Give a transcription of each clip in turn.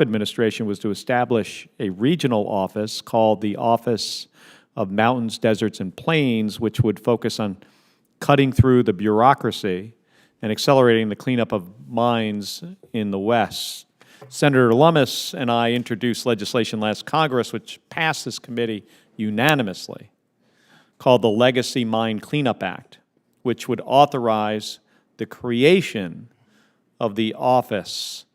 administration was to establish a regional office called the Office of Mountains, Deserts, and Plains, which would focus on cutting through the bureaucracy and accelerating the cleanup of mines in the West. Senator Lummis and I introduced legislation last Congress, which passed this committee unanimously, called the Legacy Mine Cleanup Act, which would authorize the creation of the office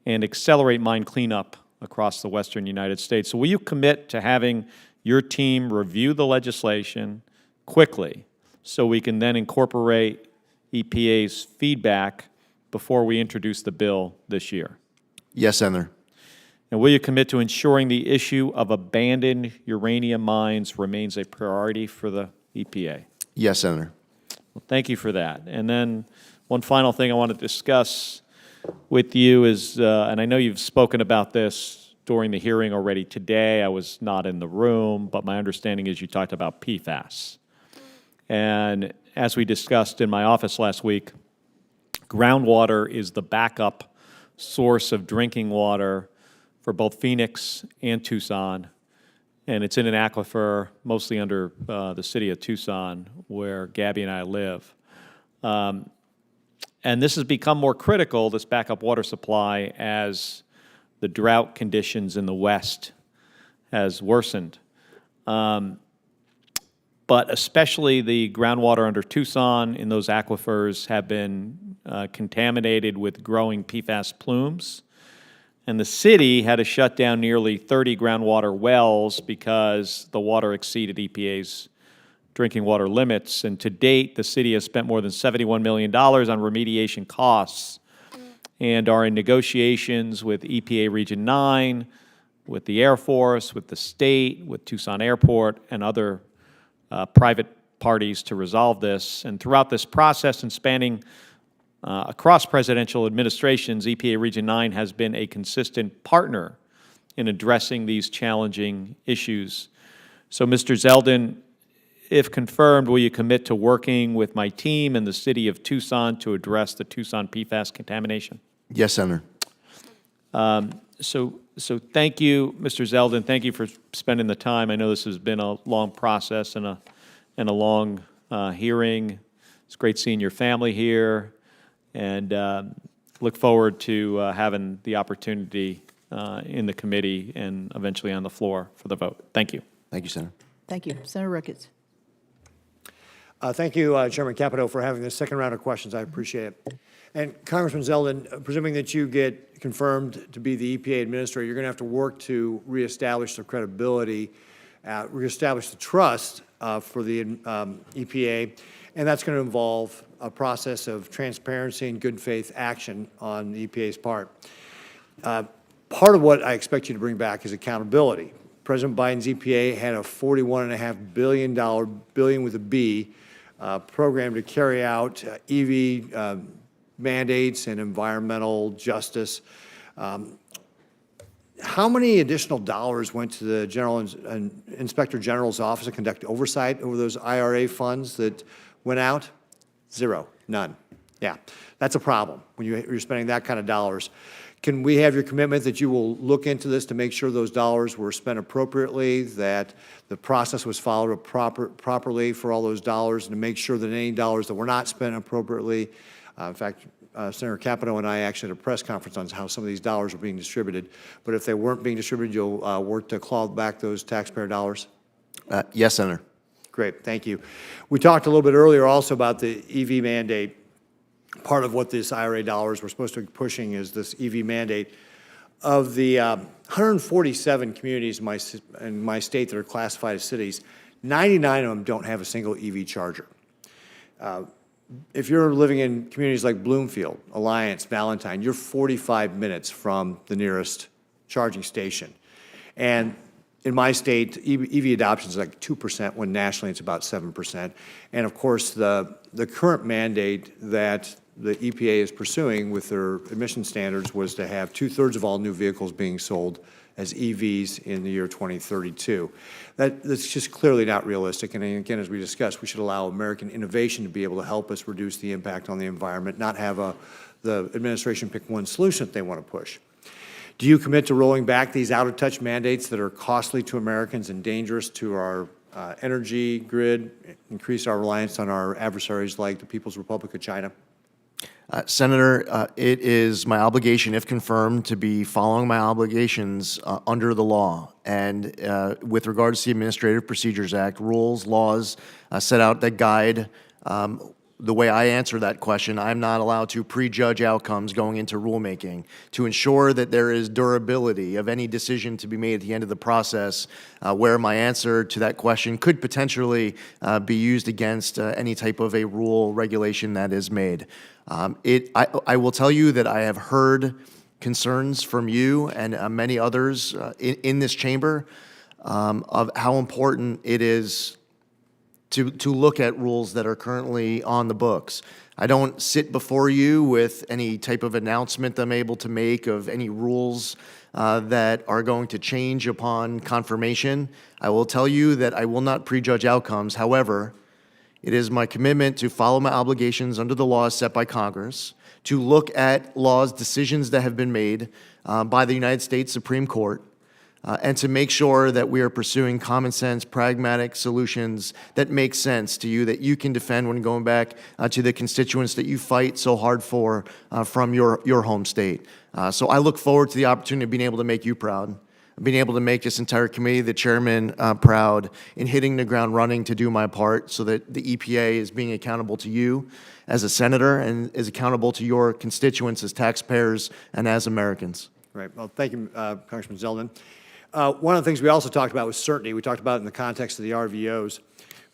and accelerate mine cleanup across the western United States. So will you commit to having your team review the legislation quickly so we can then incorporate EPA's feedback before we introduce the bill this year? Yes, Senator. And will you commit to ensuring the issue of abandoned uranium mines remains a priority for the EPA? Yes, Senator. Well, thank you for that. And then one final thing I want to discuss with you is, and I know you've spoken about this during the hearing already today. I was not in the room, but my understanding is you talked about PFAS. And as we discussed in my office last week, groundwater is the backup source of drinking water for both Phoenix and Tucson. And it's in an aquifer mostly under the city of Tucson, where Gabby and I live. And this has become more critical, this backup water supply, as the drought conditions in the West has worsened. But especially the groundwater under Tucson in those aquifers have been contaminated with growing PFAS plumes. And the city had to shut down nearly 30 groundwater wells because the water exceeded EPA's drinking water limits. And to date, the city has spent more than $71 million on remediation costs and are in negotiations with EPA Region 9, with the Air Force, with the state, with Tucson Airport, and other private parties to resolve this. And throughout this process and spanning across presidential administrations, EPA Region 9 has been a consistent partner in addressing these challenging issues. So, Mr. Zeldin, if confirmed, will you commit to working with my team and the city of Tucson to address the Tucson PFAS contamination? Yes, Senator. So thank you, Mr. Zeldin. Thank you for spending the time. I know this has been a long process and a long hearing. It's great seeing your family here, and look forward to having the opportunity in the committee and eventually on the floor for the vote. Thank you. Thank you, Senator. Thank you. Senator Ricketts. Thank you, Chairman Capito, for having this second round of questions. I appreciate it. And Congressman Zeldin, presuming that you get confirmed to be the EPA administrator, you're going to have to work to reestablish the credibility, reestablish the trust for the EPA, and that's going to involve a process of transparency and good faith action on the EPA's part. Part of what I expect you to bring back is accountability. President Biden's EPA had a $41.5 billion with a B, program to carry out EV mandates and environmental justice. How many additional dollars went to the Inspector General's office to conduct oversight over those IRA funds that went out? Zero, none. Yeah, that's a problem when you're spending that kind of dollars. Can we have your commitment that you will look into this to make sure those dollars were spent appropriately, that the process was followed properly for all those dollars, and to make sure that any dollars that were not spent appropriately, in fact, Senator Capito and I actually had a press conference on how some of these dollars were being distributed, but if they weren't being distributed, you'll work to claw back those taxpayer dollars? Yes, Senator. Great, thank you. We talked a little bit earlier also about the EV mandate. Part of what this IRA dollars were supposed to be pushing is this EV mandate. Of the 147 communities in my state that are classified as cities, 99 of them don't have a single EV charger. If you're living in communities like Bloomfield, Alliance, Valentine, you're 45 minutes from the nearest charging station. And in my state, EV adoption is like 2%, when nationally it's about 7%. And of course, the current mandate that the EPA is pursuing with their emission standards was to have 2/3 of all new vehicles being sold as EVs in the year 2032. That's just clearly not realistic. And again, as we discussed, we should allow American innovation to be able to help us reduce the impact on the environment, not have the administration pick one solution that they want to push. Do you commit to rolling back these out-of-touch mandates that are costly to Americans and dangerous to our energy grid, increase our reliance on our adversaries like the People's Republic of China? Senator, it is my obligation, if confirmed, to be following my obligations under the law. And with regards to the Administrative Procedures Act, rules, laws set out that guide the way I answer that question. I'm not allowed to prejudge outcomes going into rulemaking. To ensure that there is durability of any decision to be made at the end of the process, where my answer to that question could potentially be used against any type of a rule regulation that is made. I will tell you that I have heard concerns from you and many others in this chamber of how important it is to look at rules that are currently on the books. I don't sit before you with any type of announcement I'm able to make of any rules that are going to change upon confirmation. I will tell you that I will not prejudge outcomes. However, it is my commitment to follow my obligations under the laws set by Congress, to look at laws, decisions that have been made by the United States Supreme Court, and to make sure that we are pursuing common sense, pragmatic solutions that make sense to you, that you can defend when going back to the constituents that you fight so hard for from your home state. So I look forward to the opportunity of being able to make you proud, being able to make this entire committee, the chairman, proud in hitting the ground running to do my part so that the EPA is being accountable to you as a senator and is accountable to your constituents as taxpayers and as Americans. Right. Well, thank you, Congressman Zeldin. One of the things we also talked about was certainty. We talked about it in the context of the RVOs.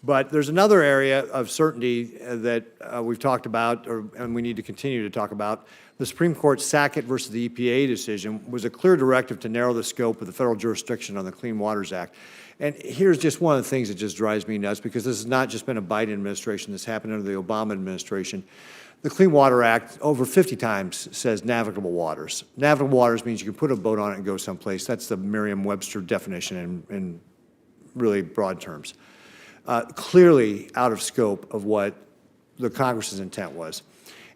But there's another area of certainty that we've talked about, and we need to continue to talk about. The Supreme Court's Sackett versus the EPA decision was a clear directive to narrow the scope of the federal jurisdiction on the Clean Waters Act. And here's just one of the things that just drives me nuts, because this has not just been a Biden administration. This happened under the Obama administration. The Clean Water Act over 50 times says navigable waters. Navigable waters means you can put a boat on it and go someplace. That's the Merriam-Webster definition in really broad terms. Clearly out of scope of what the Congress's intent was.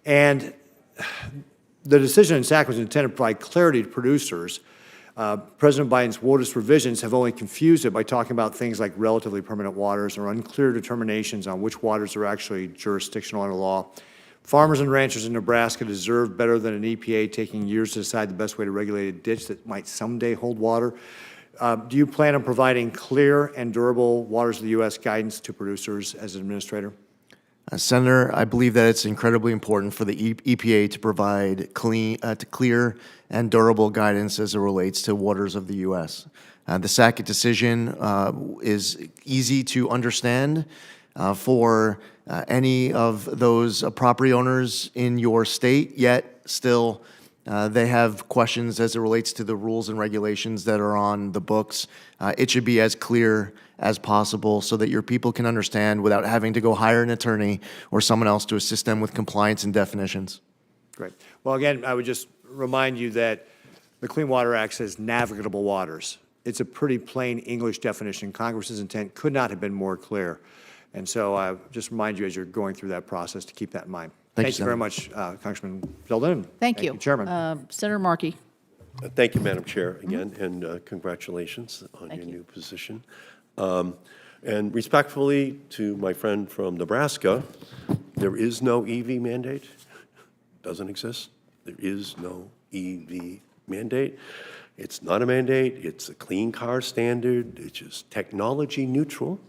And the decision in Sackett was intended to provide clarity to producers. President Biden's WOTUS revisions have only confused it by talking about things like relatively permanent waters or unclear determinations on which waters are actually jurisdictional under law. Farmers and ranchers in Nebraska deserve better than an EPA taking years to decide the best way to regulate a ditch that might someday hold water. Do you plan on providing clear and durable waters of the U.S. guidance to producers as an administrator? Senator, I believe that it's incredibly important for the EPA to provide clear and durable guidance as it relates to waters of the U.S. The Sackett decision is easy to understand for any of those property owners in your state, yet still they have questions as it relates to the rules and regulations that are on the books. It should be as clear as possible so that your people can understand without having to go hire an attorney or someone else to assist them with compliance and definitions. Great. Well, again, I would just remind you that the Clean Water Act says navigable waters. It's a pretty plain English definition. Congress's intent could not have been more clear. And so I just remind you as you're going through that process to keep that in mind. Thank you very much, Congressman Zeldin. Thank you. Chairman. Senator Markey. Thank you, Madam Chair, again, and congratulations on your new position. And respectfully to my friend from Nebraska, there is no EV mandate. Doesn't exist. There is no EV mandate. It's not a mandate. It's a clean car standard. It's just technology neutral,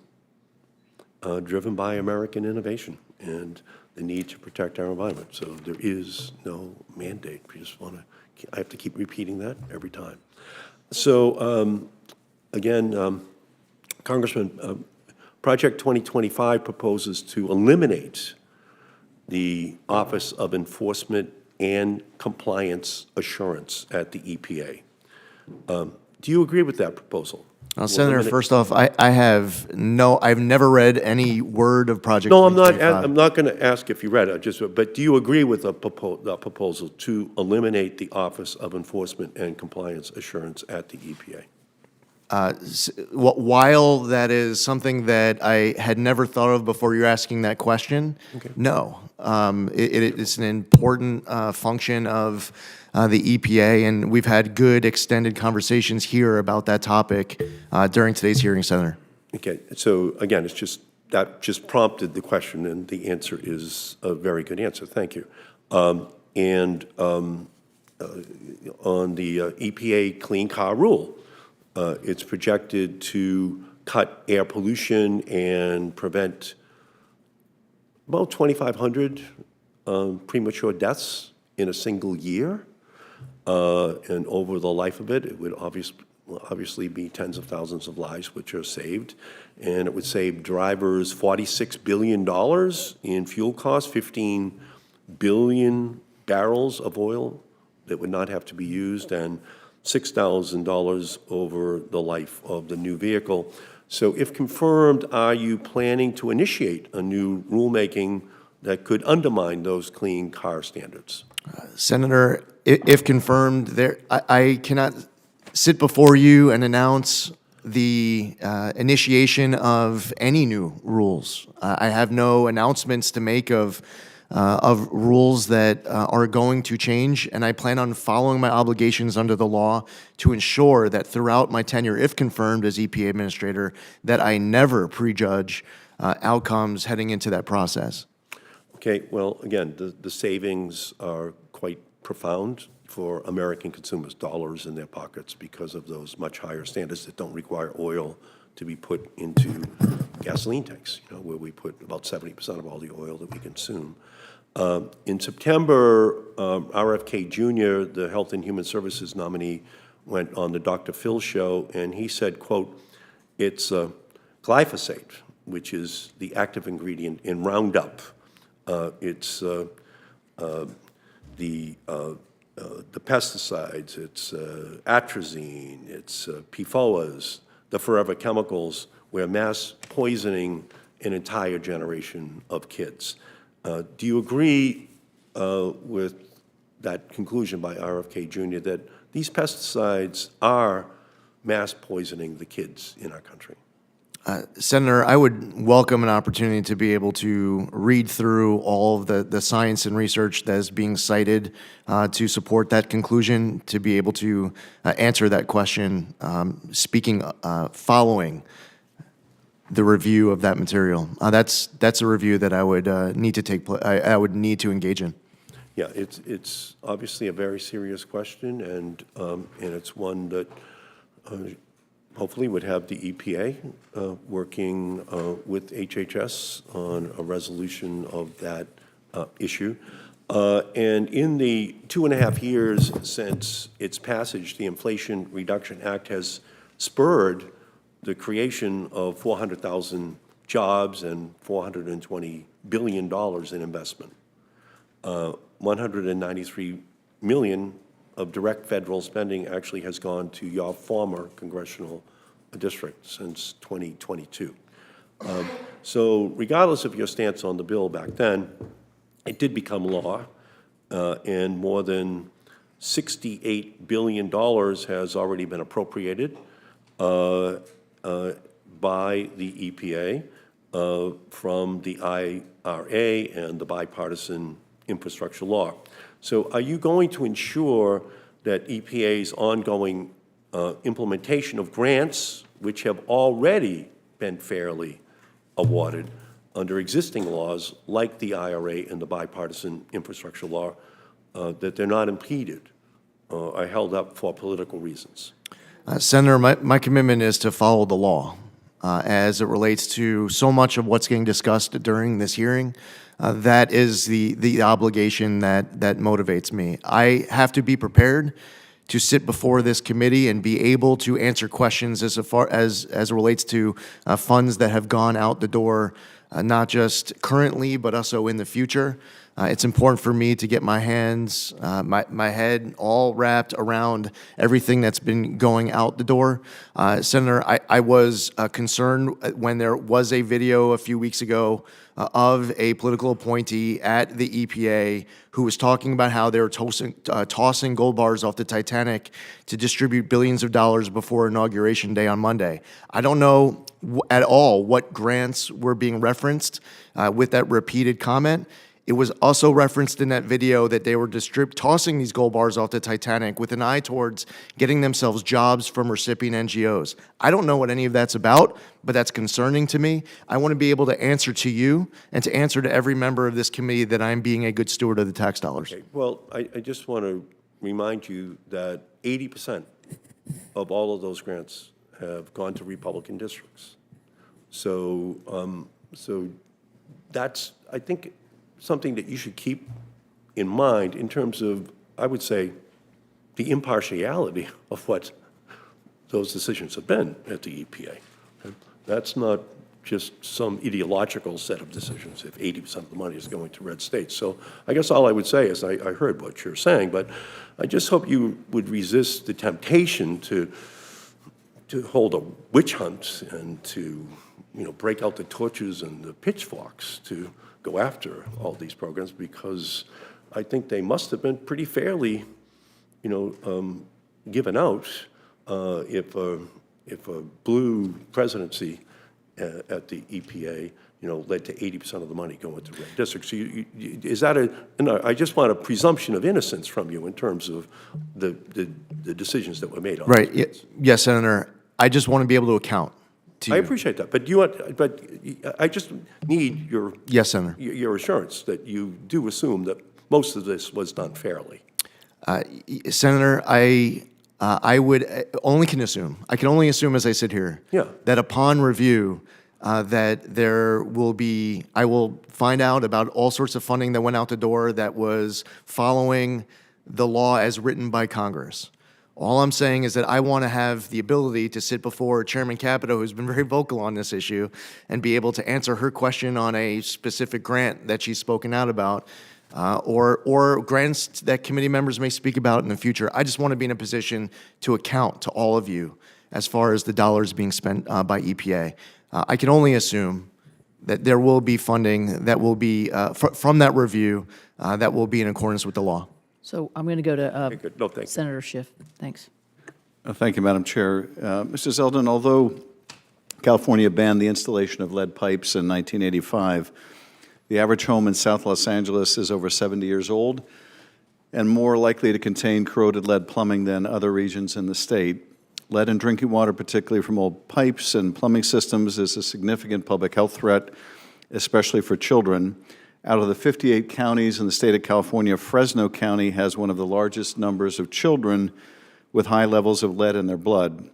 driven by American innovation and the need to protect our environment. So there is no mandate. I have to keep repeating that every time. So again, Congressman, Project 2025 proposes to eliminate the Office of Enforcement and Compliance Assurance at the EPA. Do you agree with that proposal? Senator, first off, I've never read any word of Project 2025. I'm not going to ask if you read it, but do you agree with the proposal to eliminate the Office of Enforcement and Compliance Assurance at the EPA? While that is something that I had never thought of before you're asking that question, no. It's an important function of the EPA, and we've had good extended conversations here about that topic during today's hearing, Senator. Okay, so again, that just prompted the question, and the answer is a very good answer. Thank you. On the EPA Clean Car Rule, it's projected to cut air pollution and prevent about 2,500 premature deaths in a single year. And over the life of it, it would obviously be tens of thousands of lives which are saved. And it would save drivers $46 billion in fuel costs, 15 billion barrels of oil that would not have to be used, and $6,000 over the life of the new vehicle. So if confirmed, are you planning to initiate a new rulemaking that could undermine those clean car standards? Senator, if confirmed, I cannot sit before you and announce the initiation of any new rules. I have no announcements to make of rules that are going to change, and I plan on following my obligations under the law to ensure that throughout my tenure, if confirmed as EPA Administrator, that I never prejudge outcomes heading into that process. Okay, well, again, the savings are quite profound for American consumers, dollars in their pockets, because of those much higher standards that don't require oil to be put into gasoline tanks, where we put about 70% of all the oil that we consume. In September, RFK Jr., the Health and Human Services nominee, went on the Dr. Phil show, and he said, quote, it's glyphosate, which is the active ingredient in Roundup. It's the pesticides, it's atrazine, it's PFOAs, the forever chemicals. We're mass poisoning an entire generation of kids. Do you agree with that conclusion by RFK Jr. that these pesticides are mass poisoning the kids in our country? Senator, I would welcome an opportunity to be able to read through all of the science and research that is being cited to support that conclusion, to be able to answer that question, following the review of that material. That's a review that I would need to I would need to engage in. Yeah, it's obviously a very serious question, and it's one that hopefully would have the EPA working with HHS on a resolution of that issue. And in the 2.5 years since its passage, the Inflation Reduction Act has spurred the creation of 400,000 jobs and $420 billion in investment. 193 million of direct federal spending actually has gone to your former congressional district since 2022. So regardless of your stance on the bill back then, it did become law, and more than $68 billion has already been appropriated by the EPA from the IRA and the bipartisan infrastructure law. So are you going to ensure that EPA's ongoing implementation of grants, which have already been fairly awarded under existing laws like the IRA and the bipartisan infrastructure law, that they're not impeded or held up for political reasons? Senator, my commitment is to follow the law as it relates to so much of what's getting discussed during this hearing. That is the obligation that motivates me. I have to be prepared to sit before this committee and be able to answer questions as it relates to funds that have gone out the door, not just currently, but also in the future. It's important for me to get my hands, my head all wrapped around everything that's been going out the door. Senator, I was concerned when there was a video a few weeks ago of a political appointee at the EPA who was talking about how they were tossing gold bars off the Titanic to distribute billions of dollars before Inauguration Day on Monday. I don't know at all what grants were being referenced with that repeated comment. It was also referenced in that video that they were tossing these gold bars off the Titanic with an eye towards getting themselves jobs from recipient NGOs. I don't know what any of that's about, but that's concerning to me. I want to be able to answer to you and to answer to every member of this committee that I'm being a good steward of the tax dollars. Okay, well, I just want to remind you that 80% of all of those grants have gone to Republican districts. So, so that's, I think, something that you should keep in mind in terms of, I would say, the impartiality of what those decisions have been at the EPA. That's not just some ideological set of decisions if 80% of the money is going to red states. So I guess all I would say is I heard what you're saying, but I just hope you would resist the temptation to hold a witch hunt and to, break out the torches and the pitchforks to go after all these programs, because I think they must have been pretty fairly, given out if a blue presidency at the EPA, led to 80% of the money going to red districts. So is that I just want a presumption of innocence from you in terms of the decisions that were made on Right. these. Yes, Senator. I just want to be able to account to you. I appreciate that, but I just need your Yes, Senator. your assurance that you do assume that most of this was done fairly. Senator, I would only can assume. I can only assume as I sit here. Yeah. That upon review, that there will be. I will find out about all sorts of funding that went out the door that was following the law as written by Congress. All I'm saying is that I want to have the ability to sit before Chairman Capito, who's been very vocal on this issue, and be able to answer her question on a specific grant that she's spoken out about, or grants that committee members may speak about in the future. I just want to be in a position to account to all of you as far as the dollars being spent by EPA. I can only assume that there will be funding that will be, from that review, that will be in accordance with the law. So I'm going to go to Good. No, thank you. Senator Schiff. Thanks. Thank you, Madam Chair. Mr. Zeldin, although California banned the installation of lead pipes in 1985, the average home in South Los Angeles is over 70 years old and more likely to contain corroded lead plumbing than other regions in the state. Lead in drinking water, particularly from old pipes and plumbing systems, is a significant public health threat, especially for children. Out of the 58 counties in the state of California, Fresno County has one of the largest numbers of children with high levels of lead in their blood.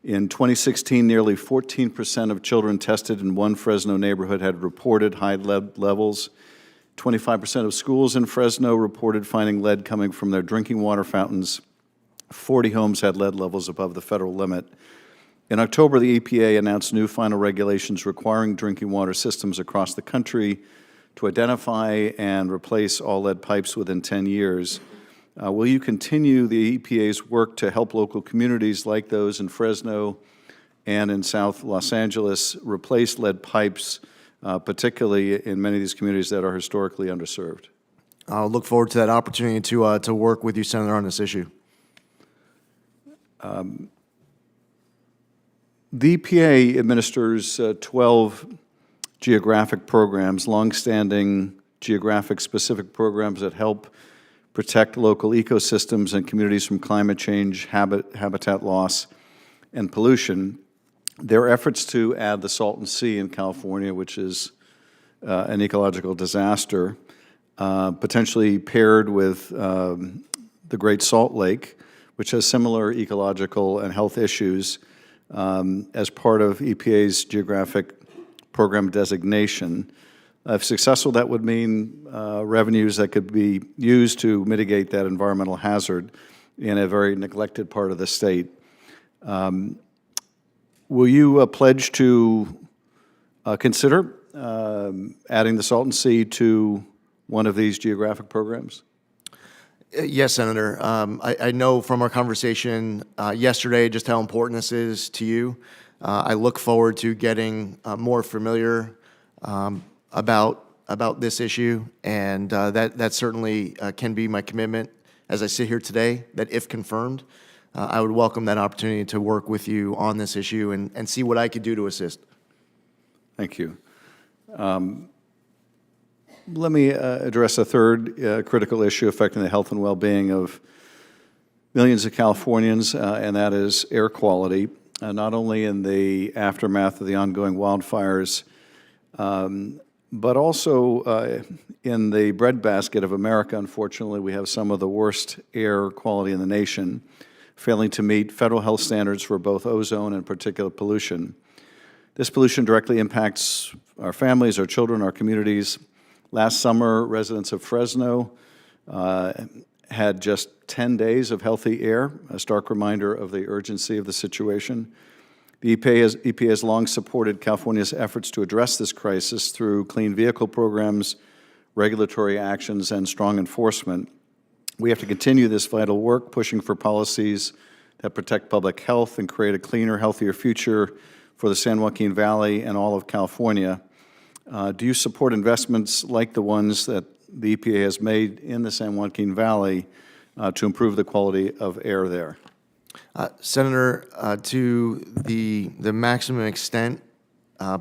In 2016, nearly 14% of children tested in one Fresno neighborhood had reported high lead levels. 25% of schools in Fresno reported finding lead coming from their drinking water fountains. 40 homes had lead levels above the federal limit. In October, the EPA announced new final regulations requiring drinking water systems across the country to identify and replace all lead pipes within 10 years. Will you continue the EPA's work to help local communities like those in Fresno and in South Los Angeles replace lead pipes, particularly in many of these communities that are historically underserved? I'll look forward to that opportunity to work with you, Senator, on this issue. The EPA administers 12 geographic programs, longstanding geographic-specific programs that help protect local ecosystems and communities from climate change, habitat loss, and pollution. Their efforts to add the Salton Sea in California, which is an ecological disaster, potentially paired with the Great Salt Lake, which has similar ecological and health issues, as part of EPA's geographic program designation. If successful, that would mean revenues that could be used to mitigate that environmental hazard in a very neglected part of the state. Will you pledge to consider adding the Salton Sea to one of these geographic programs? Yes, Senator. I know from our conversation yesterday just how important this is to you. I look forward to getting more familiar about this issue, and that certainly can be my commitment as I sit here today, that if confirmed, I would welcome that opportunity to work with you on this issue and see what I could do to assist. Thank you. Let me address a third critical issue affecting the health and well-being of millions of Californians, and that is air quality, not only in the aftermath of the ongoing wildfires, but also in the breadbasket of America. Unfortunately, we have some of the worst air quality in the nation, failing to meet federal health standards for both ozone and particulate pollution. This pollution directly impacts our families, our children, our communities. Last summer, residents of Fresno had just 10 days of healthy air, a stark reminder of the urgency of the situation. The EPA has long supported California's efforts to address this crisis through clean vehicle programs, regulatory actions, and strong enforcement. We have to continue this vital work, pushing for policies that protect public health and create a cleaner, healthier future for the San Joaquin Valley and all of California. Do you support investments like the ones that the EPA has made in the San Joaquin Valley to improve the quality of air there? Senator, to the maximum extent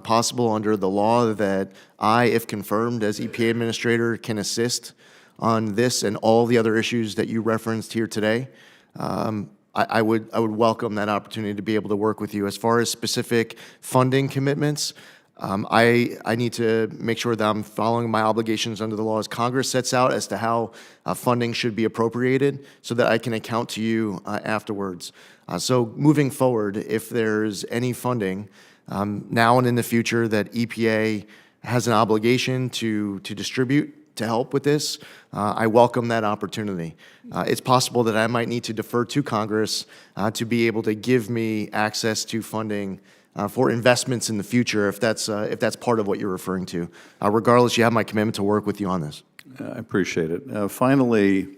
possible under the law that I, if confirmed as EPA Administrator, can assist on this and all the other issues that you referenced here today, I would welcome that opportunity to be able to work with you. As far as specific funding commitments, I need to make sure that I'm following my obligations under the laws Congress sets out as to how funding should be appropriated so that I can account to you afterwards. So moving forward, if there's any funding now and in the future that EPA has an obligation to distribute to help with this, I welcome that opportunity. It's possible that I might need to defer to Congress to be able to give me access to funding for investments in the future, if that's part of what you're referring to. Regardless, you have my commitment to work with you on this. I appreciate it. Finally,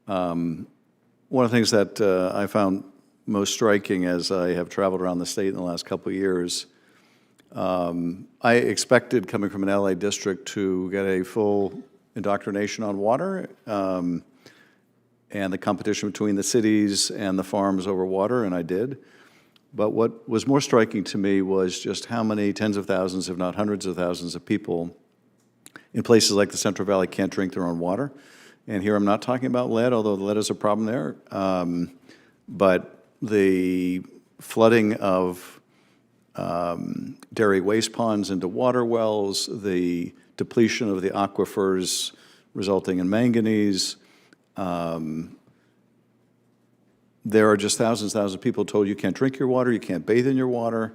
one of the things that I found most striking as I have traveled around the state in the last couple of years, I expected, coming from an LA district, to get a full indoctrination on water and the competition between the cities and the farms over water, and I did. But what was more striking to me was just how many tens of thousands, if not hundreds of thousands of people in places like the Central Valley can't drink their own water. And here I'm not talking about lead, although lead is a problem there. But the flooding of dairy waste ponds into water wells, the depletion of the aquifers resulting in manganese. There are just thousands of people told you can't drink your water, you can't bathe in your water.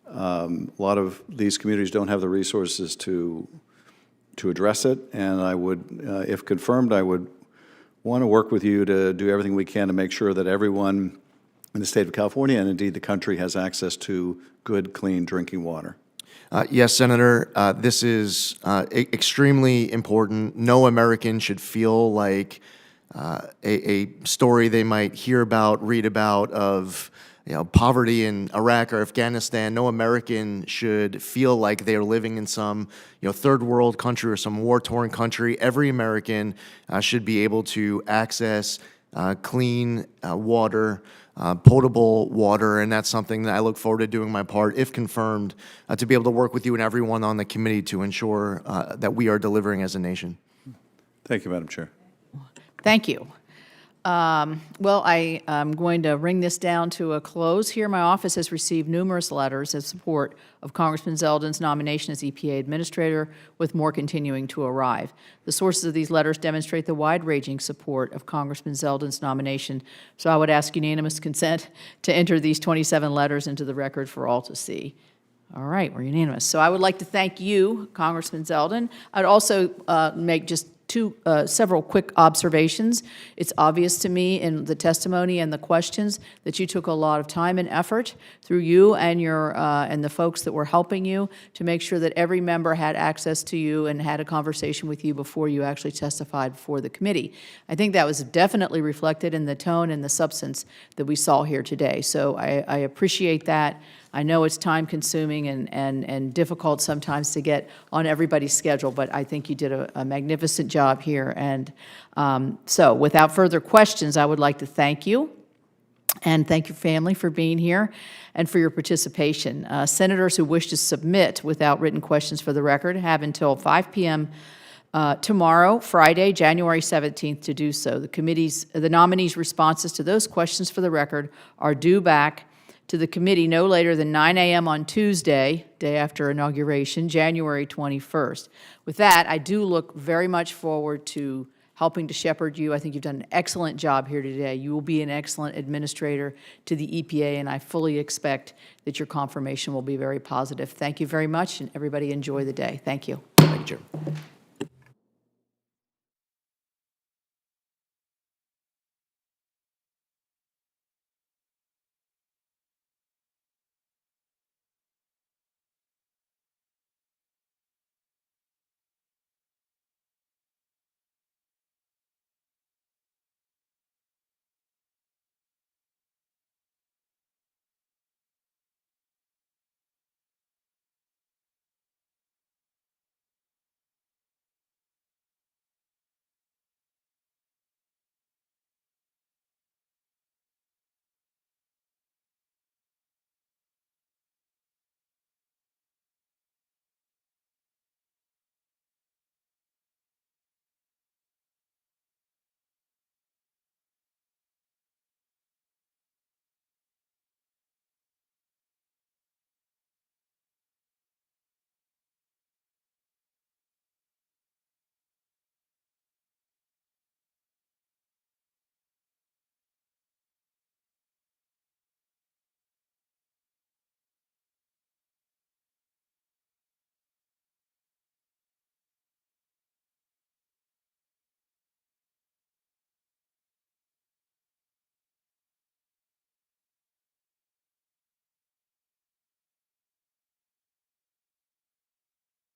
A lot of these communities don't have the resources to address it, and I would, if confirmed, I would want to work with you to do everything we can to make sure that everyone in the state of California and indeed the country has access to good, clean drinking water. Yes, Senator, this is extremely important. No American should feel like a story they might hear about, read about of poverty in Iraq or Afghanistan. No American should feel like they are living in some third world country or some war-torn country. Every American should be able to access clean water, potable water, and that's something that I look forward to doing my part, if confirmed, to be able to work with you and everyone on the committee to ensure that we are delivering as a nation. Thank you, Madam Chair. Thank you. Well, I am going to bring this down to a close here. My office has received numerous letters in support of Congressman Zeldin's nomination as EPA Administrator, with more continuing to arrive. The sources of these letters demonstrate the wide-ranging support of Congressman Zeldin's nomination, so I would ask unanimous consent to enter these 27 letters into the record for all to see. All right, we're unanimous. So I would like to thank you, Congressman Zeldin. I'd also make just several quick observations. It's obvious to me in the testimony and the questions that you took a lot of time and effort through you and and the folks that were helping you to make sure that every member had access to you and had a conversation with you before you actually testified before the committee. I think that was definitely reflected in the tone and the substance that we saw here today. So I appreciate that. I know it's time-consuming and difficult sometimes to get on everybody's schedule, but I think you did a magnificent job here. And so without further questions, I would like to thank you and thank your family for being here and for your participation. Senators who wish to submit without written questions for the record have until 5 p.m. Tomorrow, Friday, January 17th, to do so. The nominees' responses to those questions for the record are due back to the committee no later than 9 a.m. on Tuesday, day after inauguration, January 21st. With that, I do look very much forward to helping to shepherd you. I think you've done an excellent job here today. You will be an excellent administrator to the EPA, and I fully expect that your confirmation will be very positive. Thank you very much, and everybody enjoy the day. Thank you. Thank you, Chair.